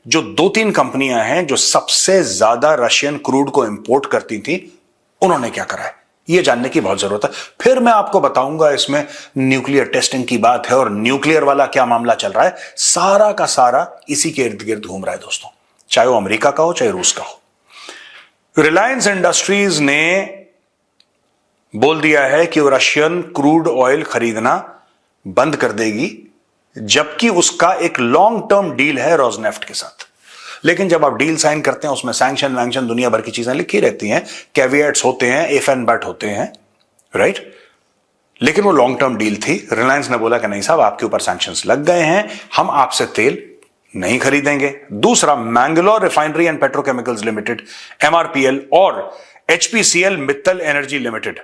जो 2-3 कंपनियां हैं जो सबसे ज्यादा रशियन क्रूड को इंपोर्ट करती थी, उन्होंने क्या करा है, यह जानने की बहुत जरूरत है। फिर मैं आपको बताऊंगा इसमें न्यूक्लियर टेस्टिंग की बात है और न्यूक्लियर वाला क्या मामला चल रहा है, सारा का सारा इसी के इर्द गिर्द घूम रहा है दोस्तों, चाहे वो अमेरिका का हो चाहे रूस का हो। रिलायंस इंडस्ट्रीज ने बोल दिया है कि वो रशियन क्रूड ऑयल खरीदना बंद कर देगी, जबकि उसका एक लॉन्ग टर्म डील है रोजनेफ्ट के साथ। लेकिन जब आप डील साइन करते हैं उसमें सैंक्शन वैंक्शन दुनिया भर की चीजें लिखी रहती हैं, कैविएट्स होते हैं, इफ एंड बट होते हैं, राइट। लेकिन वो लॉन्ग टर्म डील थी। रिलायंस ने बोला कि नहीं साहब, आपके ऊपर सैंक्शंस लग गए हैं, हम आपसे तेल नहीं खरीदेंगे। दूसरा, Mangalore refinery and petrochemicals limited MRPL और एचपीसीएल मित्तल एनर्जी लिमिटेड,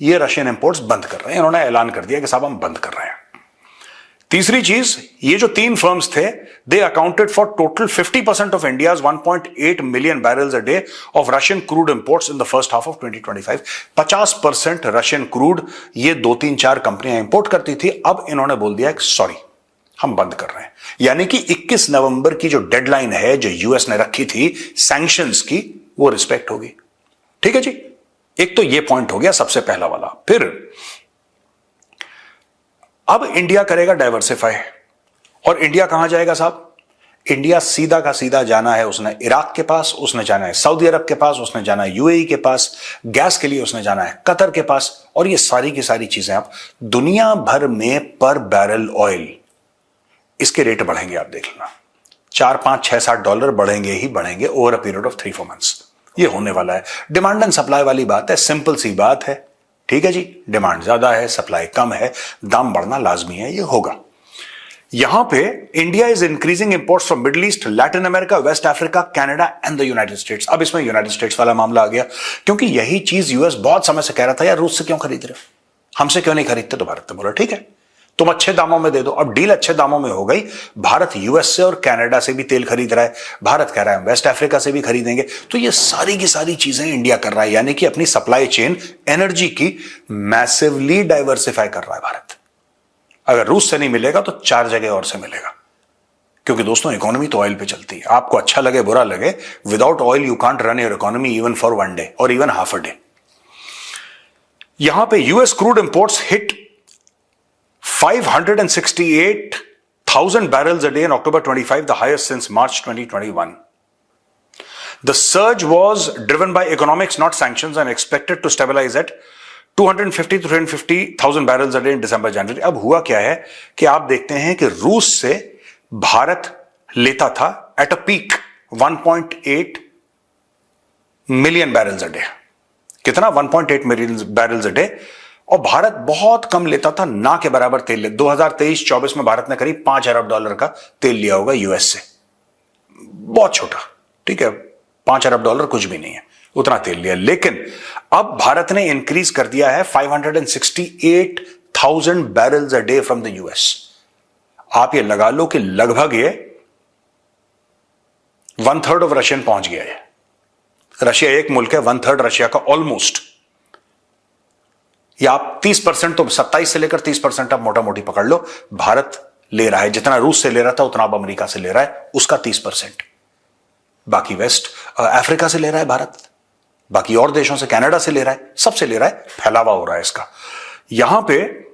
ये रशियन इंपोर्ट्स बंद कर रहे हैं। इन्होंने ऐलान कर दिया कि साहब हम बंद कर रहे हैं। तीसरी चीज, ये जो 3 फर्म्स थे, they accounted for total 50% of India's 1.8 million barrels a day of Russian crude imports in the first half of 2025। 50% Russian crude ये 2-3-4 कंपनियां इंपोर्ट करती थी। अब इन्होंने बोल दिया कि सॉरी, हम बंद कर रहे हैं। यानी कि 21 नवंबर की जो डेडलाइन है जो यूएस ने रखी थी सैंक्शंस की, वो रिस्पेक्ट होगी। ठीक है जी, एक तो ये पॉइंट हो गया सबसे पहला वाला। फिर अब इंडिया करेगा डाइवर्सिफाई, और इंडिया कहां जाएगा साहब? इंडिया सीधा का सीधा जाना है उसने इराक के पास, उसने जाना है सऊदी अरब के पास, उसने जाना है यूएई के पास, गैस के लिए उसने जाना है कतर के पास, और ये सारी की सारी चीजें आप दुनिया भर में पर बैरल ऑयल इसके रेट बढ़ेंगे, आप देख लेना, 4, 5, 6, $7 बढ़ेंगे ही बढ़ेंगे over a period of 3-4 months. ये होने वाला है। डिमांड एंड सप्लाई वाली बात है, सिंपल सी बात है। ठीक है जी, डिमांड ज्यादा है, सप्लाई कम है, दाम बढ़ना लाजमी है, ये होगा। यहां पे India is increasing imports from Middle East, Latin America, West Africa, Canada and the United States. अब इसमें यूनाइटेड स्टेट्स वाला मामला आ गया, क्योंकि यही चीज यूएस बहुत समय से कह रहा था, यार रूस से क्यों खरीद रहे हो, हमसे क्यों नहीं खरीदते? तो भारत ने बोला ठीक है, तुम अच्छे दामों में दे दो। अब डील अच्छे दामों में हो गई। भारत यूएस से और कनाडा से भी तेल खरीद रहा है, भारत कह रहा है वेस्ट अफ्रीका से भी खरीदेंगे। तो ये सारी की सारी चीजें इंडिया कर रहा है, यानी कि अपनी सप्लाई चेन एनर्जी की मैसिवली डाइवर्सिफाई कर रहा है भारत। अगर रूस से नहीं मिलेगा तो 4 जगह और से मिलेगा, क्योंकि दोस्तों इकोनॉमी तो ऑयल पे चलती है। आपको अच्छा लगे बुरा लगे, without oil you can't run your economy even for 1 day और इवन हाफ अ डे। यहां पे US crude imports hit 568,000 barrels a day in October 25, the highest since March 2021. The surge was driven by economics, not sanctions, and expected to stabilize at 250 to 350,000 barrels a day in December, January. अब हुआ क्या है कि आप देखते हैं कि रूस से भारत लेता था at a peak 1.8 million barrels a day. कितना? 1.8 million barrels a day. और भारत बहुत कम लेता था, ना के बराबर तेल ले। 2023-24 में भारत ने करीब $5 अरब का तेल लिया होगा यूएस से, बहुत छोटा, ठीक है, $5 अरब कुछ भी नहीं है, उतना तेल लिया। लेकिन अब भारत ने इंक्रीज कर दिया है 568,000 barrels a day from the US. आप ये लगा लो कि लगभग ये 1/3 ऑफ रशियन पहुंच गया है। रशिया एक मुल्क है, 1/3 रशिया का ऑलमोस्ट, या आप 30%, तो 27 से लेकर 30% आप मोटा मोटी पकड़ लो, भारत ले रहा है। जितना रूस से ले रहा था उतना अब अमेरिका से ले रहा है, उसका 30%। बाकी वेस्ट अफ्रीका से ले रहा है भारत, बाकी और देशों से, कनाडा से ले रहा है, सबसे ले रहा है, फैलावा हो रहा है इसका। यहां पे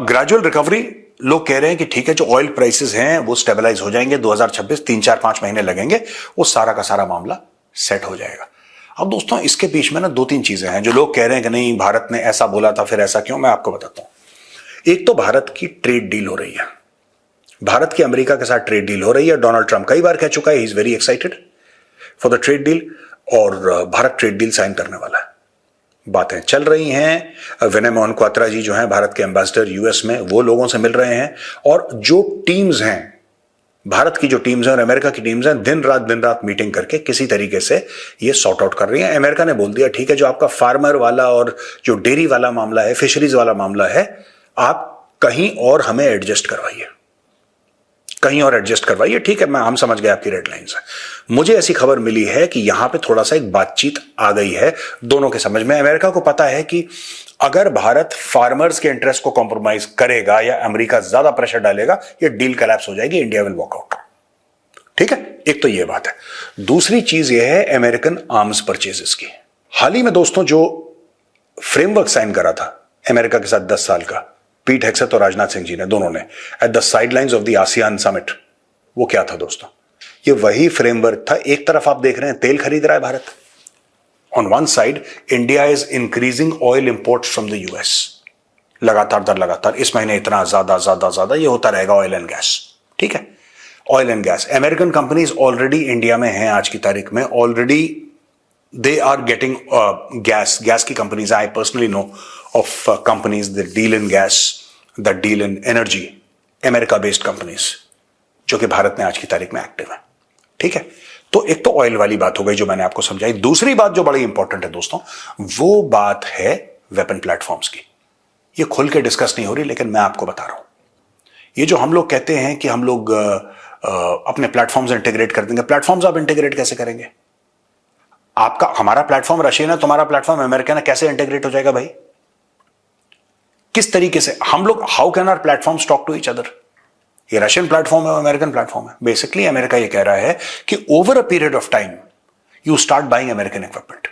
ग्रेजुअल रिकवरी, लोग कह रहे हैं कि ठीक है, जो ऑयल प्राइसेस हैं वो स्टेबलाइज हो जाएंगे 2026, 3-4-5 महीने लगेंगे, वो सारा का सारा मामला सेट हो जाएगा। अब दोस्तों इसके बीच में ना 2-3 चीजें हैं जो लोग कह रहे हैं कि नहीं भारत ने ऐसा बोला था, फिर ऐसा क्यों, मैं आपको बताता हूं। एक तो भारत की ट्रेड डील हो रही है, भारत की अमेरिका के साथ ट्रेड डील हो रही है। डोनाल्ड ट्रंप कई बार कह चुका है he is very excited for the trade deal, और भारत ट्रेड डील साइन करने वाला है। बातें चल रही हैं। विनय मोहन क्वात्रा जी जो हैं भारत के एम्बेसडर यूएस में, वो लोगों से मिल रहे हैं, और जो टीम्स हैं, भारत की जो टीम्स हैं और अमेरिका की टीम्स हैं, दिन रात मीटिंग करके किसी तरीके से ये सॉर्ट आउट कर रही हैं। अमेरिका ने बोल दिया ठीक है, जो आपका फार्मर वाला और जो डेयरी वाला मामला है, फिशरीज वाला मामला है, आप कहीं और हमें एडजस्ट करवाइए। कहीं और एडजस्ट करवाइए, ठीक है, हम समझ गए आपकी रेड लाइन से। मुझे ऐसी खबर मिली है कि यहां पे थोड़ा सा एक बातचीत आ गई है दोनों के समझ में। अमेरिका को पता है कि अगर भारत फार्मर्स के इंटरेस्ट को कॉम्प्रोमाइज करेगा या अमेरिका ज्यादा प्रेशर डालेगा, ये डील कोलैप्स हो जाएगी, इंडिया विल वॉक आउट। ठीक है, एक तो ये बात है। दूसरी चीज ये है अमेरिकन आर्म्स परचेजेस की। हाल ही में दोस्तों जो फ्रेमवर्क साइन करा था अमेरिका के साथ 10 साल का, पीट हेग्सेथ और राजनाथ सिंह जी ने, दोनों ने, at the sidelines of the ASEAN summit, वो क्या था दोस्तों? ये वही फ्रेमवर्क था। एक तरफ आप देख रहे हैं तेल खरीद रहा है Bharat, on one side India is increasing oil import from the US, लगातार दर लगातार, इस महीने इतना ज्यादा ये होता रहेगा ऑयल एंड गैस। ठीक है, oil and gas, American companies already India में हैं आज की तारीख में, already they are getting gas की companies. I personally know of companies that deal in gas, that deal in energy, America based companies जो कि भारत में आज की तारीख में एक्टिव है। ठीक है, तो एक तो ऑयल वाली बात हो गई जो मैंने आपको समझाई। दूसरी बात जो बड़ी इंपॉर्टेंट है दोस्तों, वो बात है वेपन प्लेटफॉर्म्स की। ये खुल के डिस्कस नहीं हो रही, लेकिन मैं आपको बता रहा हूं, ये जो हम लोग कहते हैं कि हम लोग अपने प्लेटफॉर्म्स इंटीग्रेट कर देंगे, प्लेटफॉर्म्स आप इंटीग्रेट कैसे करेंगे? आपका, हमारा प्लेटफॉर्म रशियन है, तुम्हारा प्लेटफॉर्म अमेरिकन है, कैसे इंटीग्रेट हो जाएगा भाई? किस तरीके से हम लोग, how can our platforms talk to each other? ये रशियन प्लेटफॉर्म है, अमेरिकन प्लेटफॉर्म है। बेसिकली अमेरिका ये कह रहा है कि over a period of time you start buying American equipment.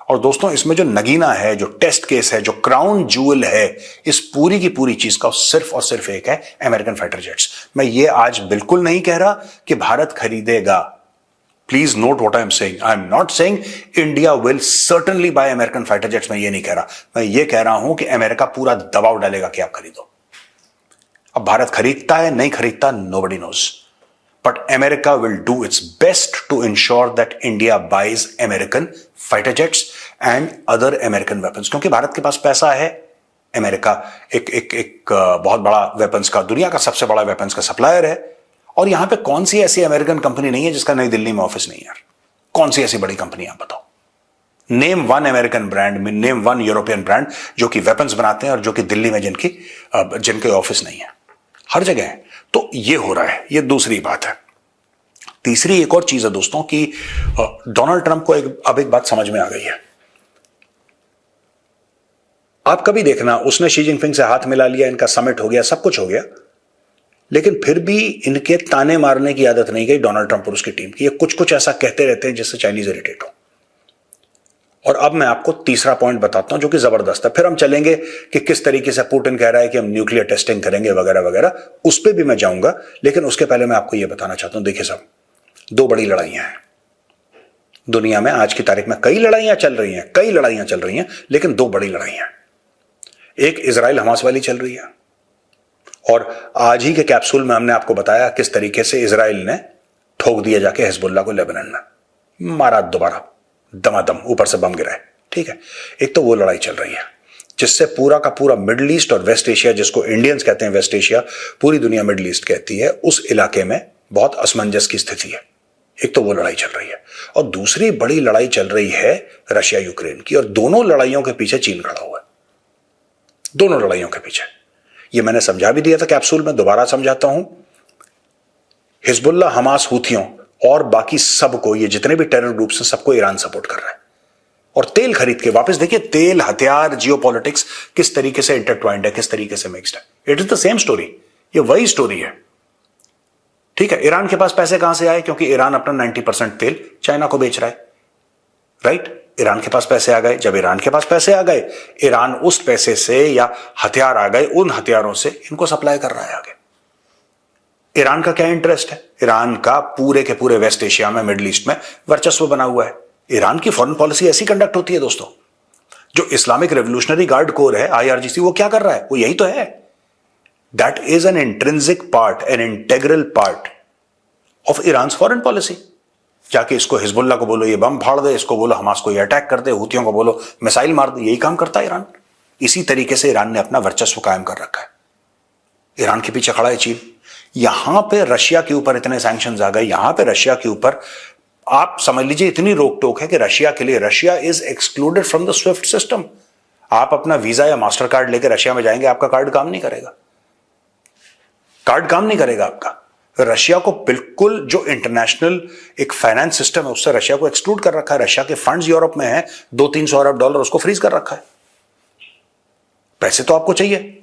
और दोस्तों इसमें जो नगीना है, जो टेस्ट केस है, जो क्राउन जूल है इस पूरी की पूरी चीज का, सिर्फ और सिर्फ एक है, अमेरिकन फाइटर जेट्स। मैं ये आज बिल्कुल नहीं कह रहा कि भारत खरीदेगा, please note what I am saying. I am not saying India will certainly bye American fighter jets, मैं ये नहीं कह रहा। मैं ये कह रहा हूं कि अमेरिका पूरा दबाव डालेगा कि आप खरीदो। अब भारत खरीदता है नहीं खरीदता, nobody knows, but America will do its best to ensure that India buys American fighter jets and other American weapons, क्योंकि भारत के पास पैसा है। अमेरिका एक बहुत बड़ा वेपन्स का, दुनिया का सबसे बड़ा वेपन्स का सप्लायर है। और यहां पे कौन सी ऐसी अमेरिकन कंपनी नहीं है जिसका नई दिल्ली में ऑफिस नहीं है? यार कौन सी ऐसी बड़ी कंपनी आप बताओ? नेम वन अमेरिकन ब्रांड में, नेम वन यूरोपियन ब्रांड जो कि वेपन्स बनाते हैं और जो कि दिल्ली में जिनके ऑफिस नहीं है। हर जगह है। तो ये हो रहा है, ये दूसरी बात है। तीसरी एक और चीज है दोस्तों कि डोनाल्ड ट्रंप को अब एक बात समझ में आ गई है। आप कभी देखना, उसने शी जिनपिंग से हाथ मिला लिया, इनका समिट हो गया, सब कुछ हो गया, लेकिन फिर भी इनके ताने मारने की आदत नहीं गई डोनाल्ड ट्रंप और उसकी टीम की। ये कुछ कुछ ऐसा कहते रहते हैं जिससे चाइनीज इरिटेट हो। और अब मैं आपको तीसरा पॉइंट बताता हूं जो कि जबरदस्त है। फिर हम चलेंगे कि किस तरीके से पुतिन कह रहा है कि हम न्यूक्लियर टेस्टिंग करेंगे वगैरह वगैरह, उस पर भी मैं जाऊंगा। लेकिन उसके पहले मैं आपको यह बताना चाहता हूं, देखिए साहब, दो बड़ी लड़ाइयां हैं दुनिया में आज की तारीख में। कई लड़ाइयां चल रही हैं, लेकिन दो बड़ी लड़ाइयां। एक इजराइल हमास वाली चल रही है, और आज ही के कैप्सूल में हमने आपको बताया किस तरीके से इजराइल ने ठोक दिया जाके हिजबुल्लाह को लेबनान में, मारा दोबारा दमादम, ऊपर से बम गिराए। ठीक है, एक तो वो लड़ाई चल रही है जिससे पूरा का पूरा मिडिल ईस्ट और वेस्ट एशिया, जिसको इंडियंस कहते हैं वेस्ट एशिया, पूरी दुनिया मिडिल ईस्ट कहती है, उस इलाके में बहुत असमंजस की स्थिति है। एक तो वो लड़ाई चल रही है, और दूसरी बड़ी लड़ाई चल रही है रशिया यूक्रेन की। और दोनों लड़ाइयों के पीछे चीन खड़ा हुआ है, दोनों लड़ाइयों के पीछे। ये मैंने समझा भी दिया था कैप्सूल में, दोबारा समझाता हूं। हिजबुल्लाह, हमास, हूथियों और बाकी सबको, ये जितने भी टेरर ग्रुप्स हैं, सबको ईरान सपोर्ट कर रहा है। और तेल खरीद के वापस देखिए, तेल, हथियार, जियोपॉलिटिक्स किस तरीके से इंटरट्वाइंड है, किस तरीके से मिक्स्ड है। It is the same story, ये वही स्टोरी है। ठीक है, ईरान के पास पैसे कहां से आए? क्योंकि ईरान अपना 90% तेल चाइना को बेच रहा है, राइट? ईरान के पास पैसे आ गए। जब ईरान के पास पैसे आ गए, ईरान उस पैसे से, या हथियार आ गए, उन हथियारों से इनको सप्लाई कर रहा है आगे। ईरान का क्या इंटरेस्ट है? ईरान का पूरे के पूरे वेस्ट एशिया में, मिडिल ईस्ट में वर्चस्व बना हुआ है। ईरान की फॉरेन पॉलिसी ऐसी कंडक्ट होती है दोस्तों। जो इस्लामिक रेवोल्यूशनरी गार्ड कोर है, IRGC, वो क्या कर रहा है? वो यही तो है। That is an intrinsic part, an integral part of Iran foreign policy. जाके इसको हिजबुल्लाह को बोलो ये बम फाड़ दे, इसको बोलो हमास को ये अटैक कर दे, हूथियों को बोलो मिसाइल मार दे, यही काम करता है ईरान। इसी तरीके से ईरान ने अपना वर्चस्व कायम कर रखा है। ईरान के पीछे खड़ा है चीन। यहां पे रशिया के ऊपर इतने सैंक्शंस आ गए, यहां पे रशिया के ऊपर आप समझ लीजिए इतनी रोक टोक है कि रशिया के लिए, Russia is excluded from the Swift system. आप अपना वीजा या मास्टर कार्ड लेकर रशिया में जाएंगे, आपका कार्ड काम नहीं करेगा, कार्ड काम नहीं करेगा आपका। रशिया को बिल्कुल जो इंटरनेशनल एक फाइनेंस सिस्टम है उससे रशिया को एक्सक्लूड कर रखा है। रशिया के फंड्स यूरोप में है, 200-300 अरब डॉलर उसको फ्रीज कर रखा है। पैसे तो आपको चाहिए।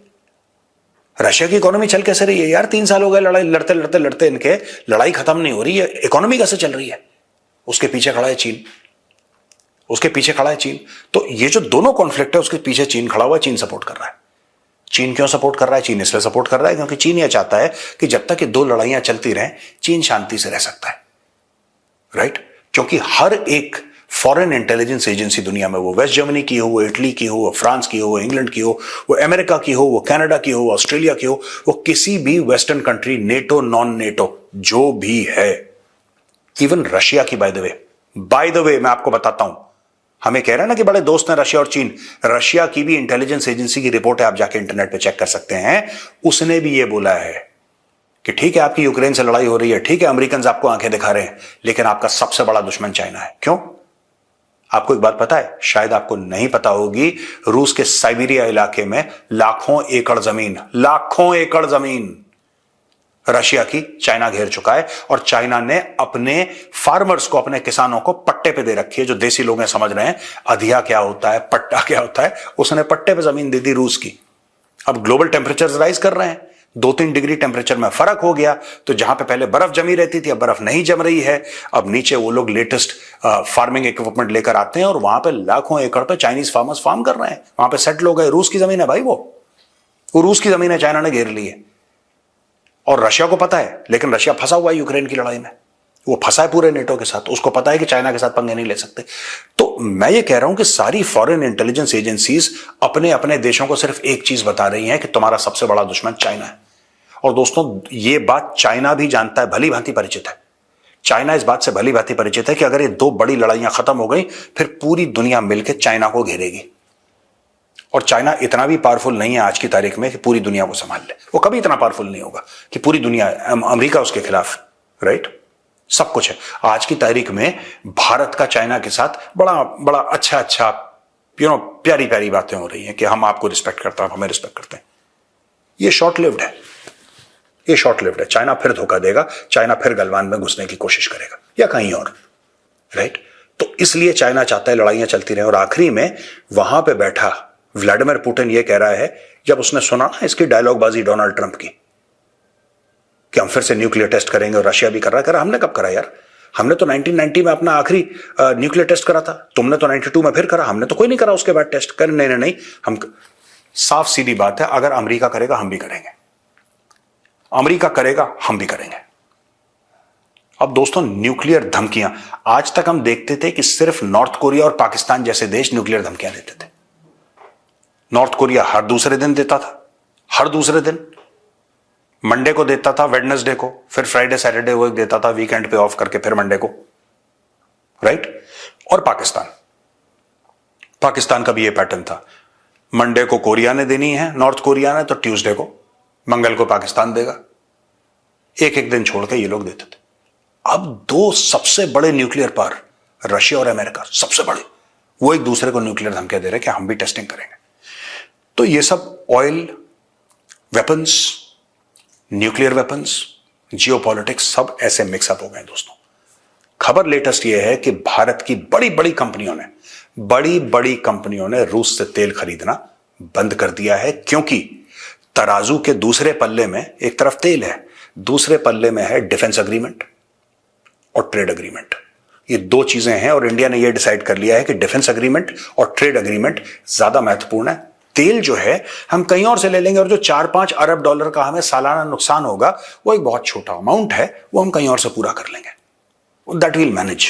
रशिया की इकोनॉमी चल कैसे रही है यार? 3 साल हो गए लड़ाई लड़ते लड़ते लड़ते, इनके लड़ाई खत्म नहीं हो रही है। इकोनॉमी कैसे चल रही है? उसके पीछे खड़ा है चीन, उसके पीछे खड़ा है चीन। तो ये जो दोनों कॉन्फ्लिक्ट है उसके पीछे चीन खड़ा हुआ है, चीन सपोर्ट कर रहा है। चीन क्यों सपोर्ट कर रहा है? चीन इसलिए सपोर्ट कर रहा है क्योंकि चीन यह चाहता है कि जब तक ये दो लड़ाइयां चलती रहें चीन शांति से रह सकता है, राइट? क्योंकि हर एक फॉरेन इंटेलिजेंस एजेंसी दुनिया में, वो वेस्ट जर्मनी की हो, वो इटली की हो, वो फ्रांस की हो, वो इंग्लैंड की हो, वो अमेरिका की हो, वो कनाडा की हो, ऑस्ट्रेलिया की हो, वो किसी भी western country, NATO non NATO जो भी है, इवन रशिया की, बाय द वे मैं आपको बताता हूं, हमें कह रहे हैं ना कि बड़े दोस्त हैं रशिया और चीन। रशिया की भी इंटेलिजेंस एजेंसी की रिपोर्ट है, आप जाके इंटरनेट पे चेक कर सकते हैं। उसने भी ये बोला है कि ठीक है आपकी यूक्रेन से लड़ाई हो रही है, ठीक है अमेरिकन आपको आंखें दिखा रहे हैं, लेकिन आपका सबसे बड़ा दुश्मन चाइना है। क्यों? आपको एक बात पता है, शायद आपको नहीं पता होगी, रूस के साइबेरिया इलाके में लाखों एकड़ जमीन रशिया की चाइना घेर चुका है। और चाइना ने अपने फार्मर्स को, अपने किसानों को पट्टे पे दे रखी है। जो देसी लोग हैं समझ रहे हैं अधिया क्या होता है, पट्टा क्या होता है। उसने पट्टे पे जमीन दे दी रूस की। अब ग्लोबल टेम्परेचर राइज कर रहे हैं, 2-3 डिग्री टेम्परेचर में फर्क हो गया। तो जहां पे पहले बर्फ जमी रहती थी अब बर्फ नहीं जम रही है। अब नीचे वो लोग लेटेस्ट फार्मिंग इक्विपमेंट लेकर आते हैं और वहां पे लाखों एकड़ पे चाइनीज फार्मर्स फार्म कर रहे हैं। वहां पे सेटल हो गए। रूस की जमीन है भाई, वो रूस की जमीन है, चाइना ने घेर ली है। और रशिया को पता है, लेकिन रशिया फंसा हुआ है यूक्रेन की लड़ाई में। वो फंसा है पूरे नेटो के साथ। उसको पता है कि चाइना के साथ पंगे नहीं ले सकते। तो मैं ये कह रहा हूं कि सारी फॉरेन इंटेलिजेंस एजेंसीज अपने अपने देशों को सिर्फ एक चीज बता रही हैं कि तुम्हारा सबसे बड़ा दुश्मन चाइना है। और दोस्तों ये बात चाइना भी जानता है, भली भांति परिचित है। चाइना इस बात से भली भांति परिचित है कि अगर ये दो बड़ी लड़ाइयां खत्म हो गई फिर पूरी दुनिया मिलकर चाइना को घेरेगी। और चाइना इतना भी पावरफुल नहीं है आज की तारीख में कि पूरी दुनिया को संभाल ले। वो कभी इतना पावरफुल नहीं होगा कि पूरी दुनिया, अमेरिका उसके खिलाफ, राइट? सब कुछ है। आज की तारीख में भारत का चाइना के साथ बड़ा बड़ा अच्छा प्यारी प्यारी बातें हो रही हैं कि हम आपको रिस्पेक्ट करते हैं, हमें रिस्पेक्ट करते हैं। ये शॉर्ट लिव्ड है, ये शॉर्ट लिव्ड है। चाइना फिर धोखा देगा, चाइना फिर गलवान में घुसने की कोशिश करेगा या कहीं और, राइट? तो इसलिए चाइना चाहता है लड़ाइयां चलती रहें। और आखिरी में वहां पे बैठा व्लादिमीर पुतिन ये कह रहा है, जब उसने सुना ना इसकी डायलॉगबाजी डोनाल्ड ट्रंप की कि हम फिर से न्यूक्लियर टेस्ट करेंगे, और रशिया भी कर रहा है, करा हमने कब करा यार? हमने तो 1990 में अपना आखिरी न्यूक्लियर टेस्ट करा था, तुमने तो 92 में फिर करा, हमने तो कोई नहीं करा उसके बाद टेस्ट कर। नहीं, हम, साफ सीधी बात है, अगर अमेरिका करेगा हम भी करेंगे, अमेरिका करेगा हम भी करेंगे। अब दोस्तों न्यूक्लियर धमकियां, आज तक हम देखते थे कि सिर्फ नॉर्थ कोरिया और पाकिस्तान जैसे देश न्यूक्लियर धमकियां देते थे। नॉर्थ कोरिया हर दूसरे दिन देता था, हर दूसरे दिन, मंडे को देता था, वेडनेसडे को, फिर फ्राइडे सैटरडे वो देता था, वीकेंड पे ऑफ करके फिर मंडे को, राइट? और पाकिस्तान का भी ये पैटर्न था, मंडे को कोरिया ने देनी है, नॉर्थ कोरिया ने, तो ट्यूसडे को, मंगल को पाकिस्तान देगा। एक एक दिन छोड़ के ये लोग देते थे। अब दो सबसे बड़े न्यूक्लियर पावर, रशिया और अमेरिका, सबसे बड़े, वो एक दूसरे को न्यूक्लियर धमकियां दे रहे कि हम भी टेस्टिंग करेंगे। तो ये सब oil, weapons, nuclear weapons, geopolitics, सब ऐसे मिक्सअप हो गए दोस्तों। खबर लेटेस्ट ये है कि भारत की बड़ी बड़ी कंपनियों ने रूस से तेल खरीदना बंद कर दिया है, क्योंकि तराजू के दूसरे पल्ले में एक तरफ तेल है, दूसरे पल्ले में है डिफेंस एग्रीमेंट और ट्रेड एग्रीमेंट। ये दो चीजें हैं और इंडिया ने यह डिसाइड कर लिया है कि डिफेंस एग्रीमेंट और ट्रेड एग्रीमेंट ज्यादा महत्वपूर्ण है। तेल जो है हम कहीं और से ले लेंगे, और जो 4-5 अरब डॉलर का हमें सालाना नुकसान होगा वो एक बहुत छोटा अमाउंट है, वो हम कहीं और से पूरा कर लेंगे। दैट विल मैनेज,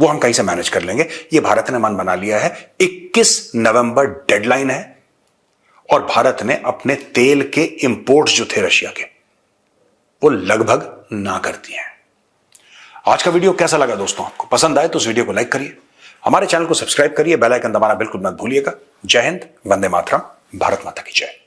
वो हम कहीं से मैनेज कर लेंगे। ये भारत ने मन बना लिया है। 21 नवंबर डेडलाइन है और भारत ने अपने तेल के इंपोर्ट्स जो थे रशिया के, वो लगभग ना कर दिए हैं। आज का वीडियो कैसा लगा दोस्तों? आपको पसंद आए तो उस वीडियो को लाइक करिए, हमारे चैनल को सब्सक्राइब करिए, बेल आइकन दबाना बिल्कुल मत भूलिएगा। जय हिंद, वंदे मातरम, भारत माता की जय।